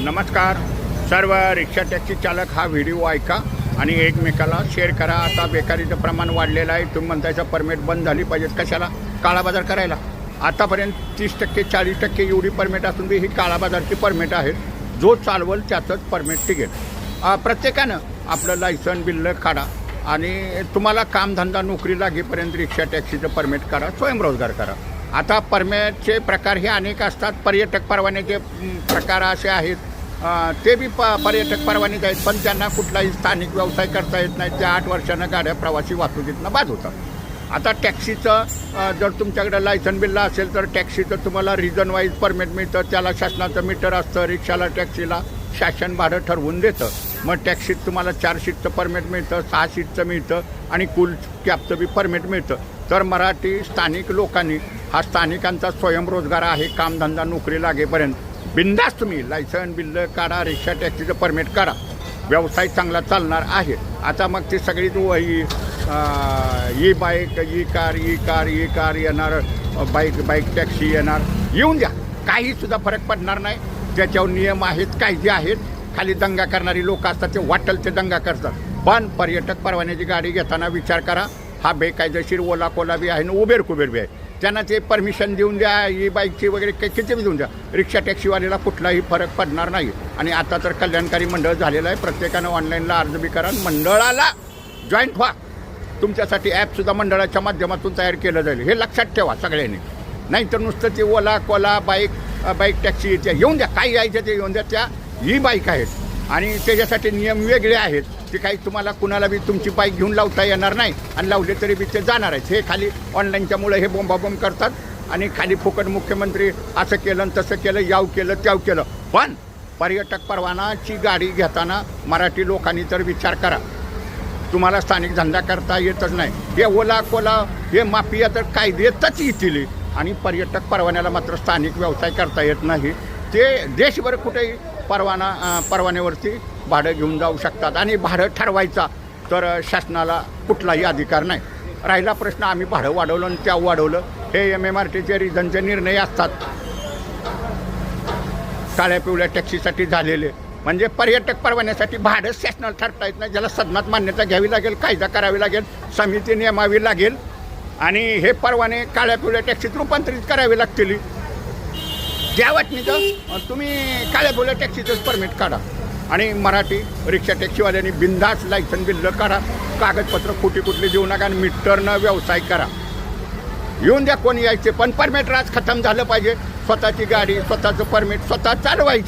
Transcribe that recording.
नमस्कार सर्व rickshaw taxi चालक, हा व्हिडिओ ऐका आणि एकमेकाला शेअर करा। आता बेकारीचं प्रमाण वाढलेलं आहे। तुम्ही म्हणतायचं परमिट बंद झाली पाहिजेत, कशाला? काळाबाजार करायला। आतापर्यंत 30% 40% एवढी परमिट असून ही काळाबाजारची परमिट आहेत। जो चालवल त्याचंच परमिट टिकेल। प्रत्येकानं आपलं लायसन बिल्ल काढा आणि तुम्हाला कामधंदा नोकरी लागेपर्यंत रिक्षा टॅक्सीचं परमिट करा, स्वयंरोजगार करा। आता परमिटचे प्रकार हे अनेक असतात। पर्यटक परवान्याचे प्रकार असे आहेत, ते बी पर्यटक परवानेच आहेत, पण त्यांना कुठलाही स्थानिक व्यवसाय करता येत नाही। त्या 8 वर्षानं गाड्या प्रवासी वाहतुकीतनं बाद होतात। आता टॅक्सीचं जर तुमच्याकडे लायसन बिल्ला असेल तर टॅक्सीचं तुम्हाला रिजन वाईज परमिट मिळतं। त्याला शासनाचं मीटर असतं। रिक्षाला टॅक्सीला शासन भाडं ठरवून देतं। मग टॅक्सीत तुम्हाला 4 सीटचं परमिट मिळतं, 6 सीटचं मिळतं आणि कुल कॅबचं बी परमिट मिळतं। तर मराठी स्थानिक लोकांनी हा स्थानिकांचा स्वयंरोजगार आहे। कामधंदा नोकरी लागेपर्यंत बिंदास तुम्ही लायसन बिल्ल काढा, रिक्षा टॅक्सीचं परमिट काढा, व्यवसाय चांगला चालणार आहे। आता मग ती सगळी ई बाईक, ई कार येणार, बाईक टॅक्सी येणार, येऊन द्या, काहीसुद्धा फरक पडणार नाही। ज्याच्यावर नियम आहेत, कायदे आहेत, खाली दंगा करणारी लोक असतात, ते वाटेल ते दंगा करतात। पण पर्यटक परवान्याची गाडी घेताना विचार करा, हा बेकायदेशीर ओला कोला बी आहे आणि उबेर कुबेर बी आहे, त्यांना ते परमिशन देऊन द्या। ई बाईकची वगैरे किती बी देऊन द्या, रिक्षा टॅक्सीवाल्याला कुठलाही फरक पडणार नाही। आणि आता तर कल्याणकारी मंडळ झालेलं आहे, प्रत्येकानं ऑनलाईनला अर्ज बी करा, मंडळाला जॉईंट व्हा। तुमच्यासाठी ॲपसुद्धा मंडळाच्या माध्यमातून तयार केलं जाईल, हे लक्षात ठेवा सगळ्यांनी। नाहीतर नुसतं ते ओला कोला बाईक टॅक्सी येऊन द्या, काही यायचं ते येऊन द्या। त्या ई बाईक आहेत आणि त्याच्यासाठी नियम वेगळे आहेत। ते काही तुम्हाला कुणाला बी तुमची बाईक घेऊन लावता येणार नाही आणि लावले तरी बी ते जाणार आहेत। हे खाली ऑनलाईनच्यामुळे हे बोंबाबोंब करतात आणि खाली फुकट मुख्यमंत्री असं केलं आणि तसं केलं, याव केलं त्याव केलं। पण पर्यटक परवानाची गाडी घेताना मराठी लोकांनी तर विचार करा। तुम्हाला स्थानिक धंदा करता येतच नाही, हे ओला कोला हे माफिया तर कायदेतच येतील आणि पर्यटक परवान्याला मात्र स्थानिक व्यवसाय करता येत नाही। ते देशभर कुठेही परवान्यावरती भाडं घेऊन जाऊ शकतात आणि भाडं ठरवायचा तर शासनाला कुठलाही अधिकार नाही। राहिला प्रश्न आम्ही भाडं वाढवलं आणि त्या वाढवलं, हे MMRTचे रिझनचे निर्णय असतात काळ्या पिवळ्या टॅक्सीसाठी झालेले। म्हणजे पर्यटक परवान्यासाठी भाडं शासनाला ठरता येत नाही, ज्याला सदनात मान्यता घ्यावी लागेल, कायदा करावी लागेल, समिती नेमावी लागेल आणि हे परवाने काळ्या पिवळ्या टॅक्सीत रूपांतरित करावे लागतील। ज्या वाटणीचं तुम्ही काळ्या पिवळ्या टॅक्सीचंच परमिट काढा आणि मराठी रिक्षा टॅक्सीवाल्यांनी बिंदास लायसन बिल्ल काढा, कागदपत्र कुठली देऊ नका आणि मीटरनं व्यवसाय करा। येऊन द्या कोणी यायचे, पण परमिट राज खतम झालं पाहिजे। स्वतःची गाडी, स्वतःचं परमिट स्वतः चालवायची।